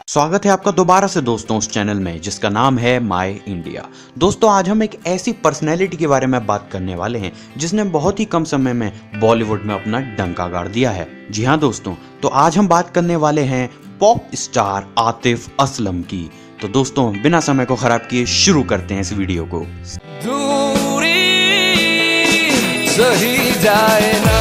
स्वागत है आपका दोबारा से दोस्तों उस चैनल में जिसका नाम है माय इंडिया। दोस्तों आज हम एक ऐसी पर्सनैलिटी के बारे में बात करने वाले हैं जिसने बहुत ही कम समय में बॉलीवुड में अपना डंका गाड़ दिया है। जी हाँ दोस्तों, तो आज हम बात करने वाले हैं पॉप स्टार आतिफ असलम की। तो दोस्तों बिना समय को खराब किए शुरू करते हैं इस वीडियो को। दूरी सही जाए ना,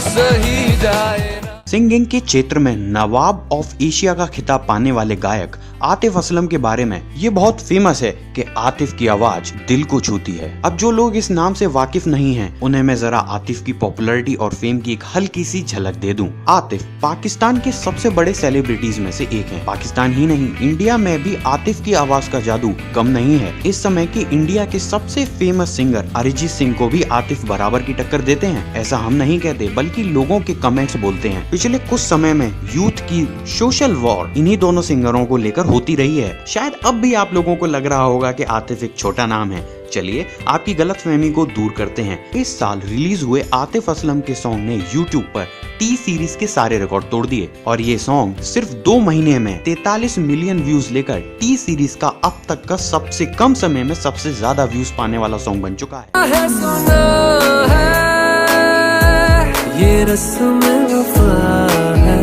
सही जाए ना। सिंगिंग के क्षेत्र में नवाब ऑफ एशिया का खिताब पाने वाले गायक आतिफ असलम के बारे में ये बहुत फेमस है कि आतिफ की आवाज दिल को छूती है। अब जो लोग इस नाम से वाकिफ नहीं हैं, उन्हें मैं जरा आतिफ की पॉपुलैरिटी और फेम की एक हल्की सी झलक दे दूं। आतिफ पाकिस्तान के सबसे बड़े सेलिब्रिटीज में से एक हैं। पाकिस्तान ही नहीं, इंडिया में भी आतिफ की आवाज का जादू कम नहीं है। इस समय के इंडिया के सबसे फेमस सिंगर अरिजीत सिंह को भी आतिफ बराबर की टक्कर देते हैं। ऐसा हम नहीं कहते, बल्कि लोगों के कमेंट्स बोलते हैं। पिछले कुछ समय में यूथ की सोशल वॉर इन्हीं दोनों सिंगरों को लेकर होती रही है। शायद अब भी आप लोगों को लग रहा होगा कि आतिफ एक छोटा नाम है। चलिए आपकी गलतफहमी को दूर करते हैं। इस साल रिलीज हुए आतिफ असलम के सॉन्ग ने यूट्यूब पर टी सीरीज के सारे रिकॉर्ड तोड़ दिए और ये सॉन्ग सिर्फ 2 महीने में 43 मिलियन व्यूज लेकर टी सीरीज का अब तक का सबसे कम समय में सबसे ज्यादा व्यूज पाने वाला सॉन्ग बन चुका है। ये रस्म वफा है।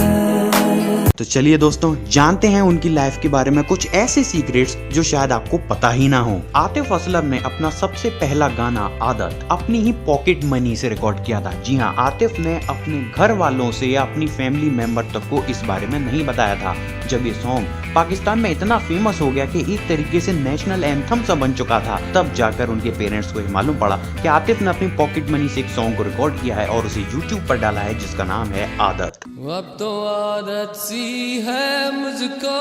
तो चलिए दोस्तों जानते हैं उनकी लाइफ के बारे में कुछ ऐसे सीक्रेट्स जो शायद आपको पता ही ना हो। आतिफ असलम ने अपना सबसे पहला गाना आदत अपनी ही पॉकेट मनी से रिकॉर्ड किया था। जी हाँ, आतिफ ने अपने घर वालों से या अपनी फैमिली मेंबर तक को इस बारे में नहीं बताया था। जब ये सॉन्ग पाकिस्तान में इतना फेमस हो गया कि एक तरीके से नेशनल एंथम सा बन चुका था, तब जाकर उनके पेरेंट्स को मालूम पड़ा कि आतिफ ने अपनी पॉकेट मनी से एक सॉन्ग को रिकॉर्ड किया है और उसे यूट्यूब पर डाला है जिसका नाम है आदत। अब तो आदत सी है मुझको।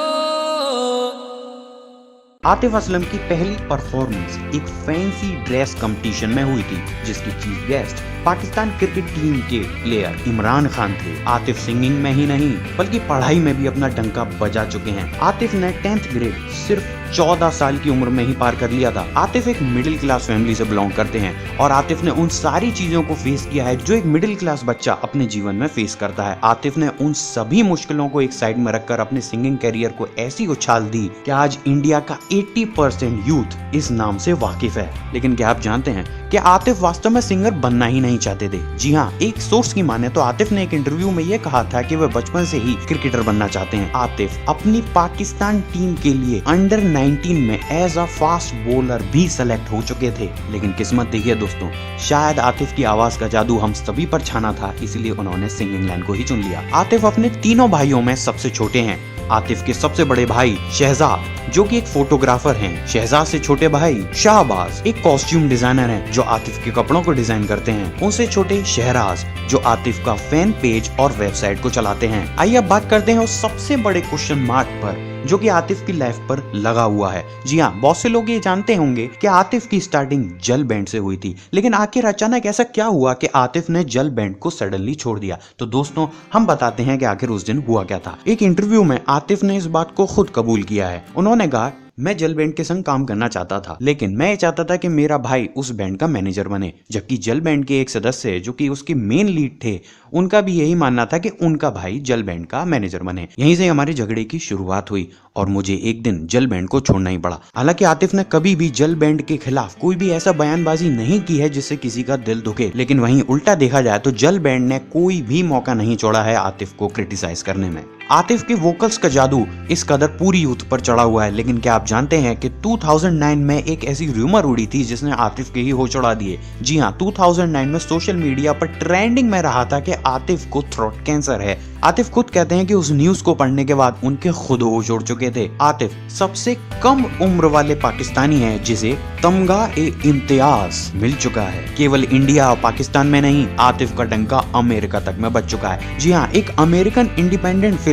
आतिफ असलम की पहली परफॉर्मेंस एक फैंसी ड्रेस कंपटीशन में हुई थी जिसकी chief guest Pakistan cricket team के प्लेयर इमरान खान थे। आतिफ सिंगिंग में ही नहीं बल्कि पढ़ाई में भी अपना डंका बजा चुके हैं। आतिफ ने 10th ग्रेड सिर्फ 14 साल की उम्र में ही पार कर लिया था। आतिफ एक मिडिल क्लास फैमिली से बिलोंग करते हैं और आतिफ ने उन सारी चीजों को फेस किया है जो एक मिडिल क्लास बच्चा अपने जीवन में फेस करता है। आतिफ ने उन सभी मुश्किलों को एक साइड में रखकर अपने सिंगिंग करियर को ऐसी उछाल दी कि आज इंडिया का 80% यूथ इस नाम से वाकिफ है। लेकिन क्या आप जानते हैं कि आतिफ वास्तव में सिंगर बनना ही नहीं चाहते थे। जी हाँ, एक सोर्स की माने तो आतिफ ने एक इंटरव्यू में ये कहा था कि वह बचपन से ही क्रिकेटर बनना चाहते हैं। आतिफ अपनी पाकिस्तान टीम के लिए अंडर 19 में एज अ फास्ट बॉलर भी सेलेक्ट हो चुके थे। लेकिन किस्मत देखिए दोस्तों, शायद आतिफ की आवाज का जादू हम सभी पर छाना था, इसलिए उन्होंने सिंगिंग लाइन को ही चुन लिया। आतिफ अपने तीनों भाइयों में सबसे छोटे हैं। आतिफ के सबसे बड़े भाई शहजाद जो कि एक फोटोग्राफर हैं। शहजाद से छोटे भाई शाहबाज एक कॉस्ट्यूम डिजाइनर हैं जो आतिफ के कपड़ों को डिजाइन करते हैं। उनसे छोटे शहराज जो आतिफ का फैन पेज और वेबसाइट को चलाते हैं। आइए अब बात करते हैं उस सबसे बड़े क्वेश्चन मार्क पर जो कि आतिफ की लाइफ पर लगा हुआ है। जी हाँ, बहुत से लोग ये जानते होंगे कि आतिफ की स्टार्टिंग जल बैंड से हुई थी, लेकिन आखिर अचानक ऐसा क्या हुआ कि आतिफ ने जल बैंड को सडनली छोड़ दिया। तो दोस्तों हम बताते हैं कि आखिर उस दिन हुआ क्या था। एक इंटरव्यू में आतिफ ने इस बात को खुद कबूल किया है। उन्होंने कहा, मैं जल बैंड के संग काम करना चाहता था, लेकिन मैं चाहता था कि मेरा भाई उस बैंड का मैनेजर बने। जबकि जल बैंड के एक सदस्य जो कि उसके मेन लीड थे, उनका भी यही मानना था कि उनका भाई जल बैंड का मैनेजर बने। यहीं से हमारे झगड़े की शुरुआत हुई और मुझे एक दिन जल बैंड को छोड़ना ही पड़ा। हालांकि आतिफ ने कभी भी जल बैंड के खिलाफ कोई भी ऐसा बयानबाजी नहीं की है जिससे किसी का दिल दुखे, लेकिन वहीं उल्टा देखा जाए तो जल बैंड ने कोई भी मौका नहीं छोड़ा है आतिफ को क्रिटिसाइज करने में। आतिफ के वोकल्स का जादू इस कदर पूरी यूथ पर चढ़ा हुआ है। लेकिन क्या आप जानते हैं कि 2009 में एक ऐसी रूमर उड़ी थी जिसने आतिफ के ही होश उड़ा दिए। जी हाँ, 2009 में सोशल मीडिया पर ट्रेंडिंग में रहा था कि आतिफ को थ्रोट कैंसर है। आतिफ खुद कहते हैं कि उस न्यूज को पढ़ने के बाद उनके खुद होश उड़ चुके थे। आतिफ सबसे कम उम्र वाले पाकिस्तानी हैं जिसे तमगा ए इम्तियाज मिल चुका है। केवल इंडिया और पाकिस्तान में नहीं, आतिफ का डंका अमेरिका तक में बज चुका है। जी हाँ, एक American independent film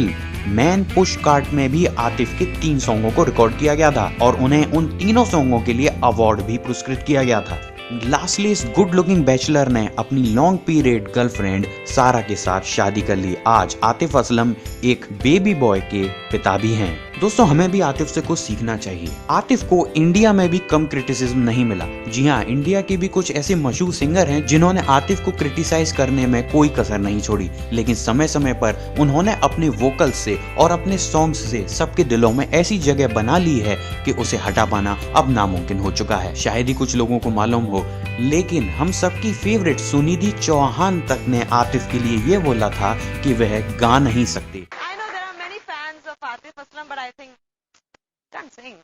man push cart में भी आतिफ के 3 सॉन्गों को रिकॉर्ड किया गया था और उन्हें उन तीनों सॉन्गों के लिए अवार्ड भी पुरस्कृत किया गया था। लास्टली इस गुड लुकिंग बैचलर ने अपनी लॉन्ग पीरियड गर्लफ्रेंड सारा के साथ शादी कर ली। आज आतिफ असलम एक बेबी बॉय के पिता भी हैं। दोस्तों हमें भी आतिफ से कुछ सीखना चाहिए। आतिफ को इंडिया में भी कम क्रिटिसिज्म नहीं मिला। जी हाँ, इंडिया के भी कुछ ऐसे मशहूर सिंगर हैं जिन्होंने आतिफ को क्रिटिसाइज करने में कोई कसर नहीं छोड़ी, लेकिन समय समय पर उन्होंने अपने वोकल्स से और अपने सॉन्ग्स से सबके दिलों में ऐसी जगह बना ली है कि उसे हटा पाना अब नामुमकिन हो चुका है। शायद ही कुछ लोगों को मालूम हो, लेकिन हम सबकी फेवरेट सुनिधि चौहान तक ने आतिफ के लिए ये बोला था कि वह गा नहीं सकती।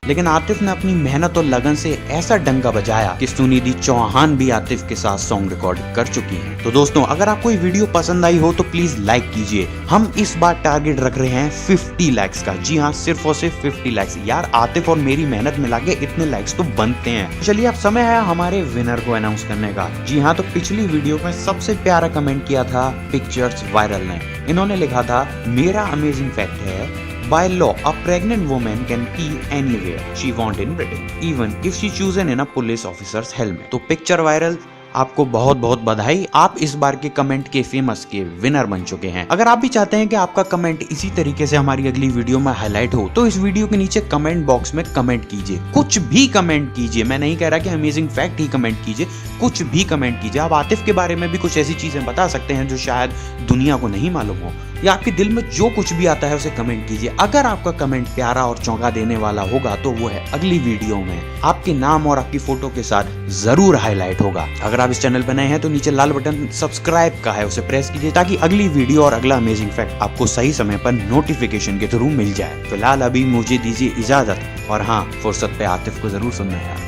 लेकिन आतिफ ने अपनी मेहनत और लगन से ऐसा डंका बजाया कि सुनिधि चौहान भी आतिफ के साथ सॉन्ग रिकॉर्ड कर चुकी हैं। तो दोस्तों अगर आपको ये वीडियो पसंद आई हो तो प्लीज लाइक कीजिए। हम इस बार टारगेट रख रहे हैं 50 लाइक्स का। जी हाँ, सिर्फ और सिर्फ 50 लाइक्स। यार आतिफ और मेरी मेहनत मिला के इतने लाइक्स तो बनते हैं। चलिए अब समय है हमारे विनर को अनाउंस करने का। जी हाँ, तो पिछली वीडियो में सबसे प्यारा कमेंट किया था पिक्चर्स वायरल ने। इन्होंने लिखा था, मेरा अमेजिंग फैक्ट है, by law, a pregnant woman can pee anywhere she want in Britain, even if she chosen in a police officer's helmet. तो पिक्चर वायरल, आपको बहुत बहुत बधाई। आप इस बार के कमेंट के फेमस के विनर बन चुके हैं। अगर आप भी चाहते हैं कि आपका कमेंट इसी तरीके से हमारी अगली वीडियो में हाईलाइट हो तो इस वीडियो के नीचे कमेंट बॉक्स में कमेंट कीजिए। कुछ भी कमेंट कीजिए। मैं नहीं कह रहा कि अमेजिंग फैक्ट ही कमेंट कीजिए, कुछ भी कमेंट कीजिए। आप आतिफ के बारे में भी कुछ ऐसी चीजें बता सकते हैं जो शायद दुनिया को नहीं मालूम हो, या आपके दिल में जो कुछ भी आता है उसे कमेंट कीजिए। अगर आपका कमेंट प्यारा और चौंका देने वाला होगा तो वो है अगली वीडियो में आपके नाम और आपकी फोटो के साथ जरूर हाईलाइट होगा। अगर आप इस चैनल पर नए हैं तो नीचे लाल बटन सब्सक्राइब का है, उसे प्रेस कीजिए ताकि अगली वीडियो और अगला अमेजिंग फैक्ट आपको सही समय पर नोटिफिकेशन के थ्रू मिल जाए। फिलहाल अभी मुझे दीजिए इजाजत, और हाँ, फुर्सत पे आतिफ को जरूर सुनना है।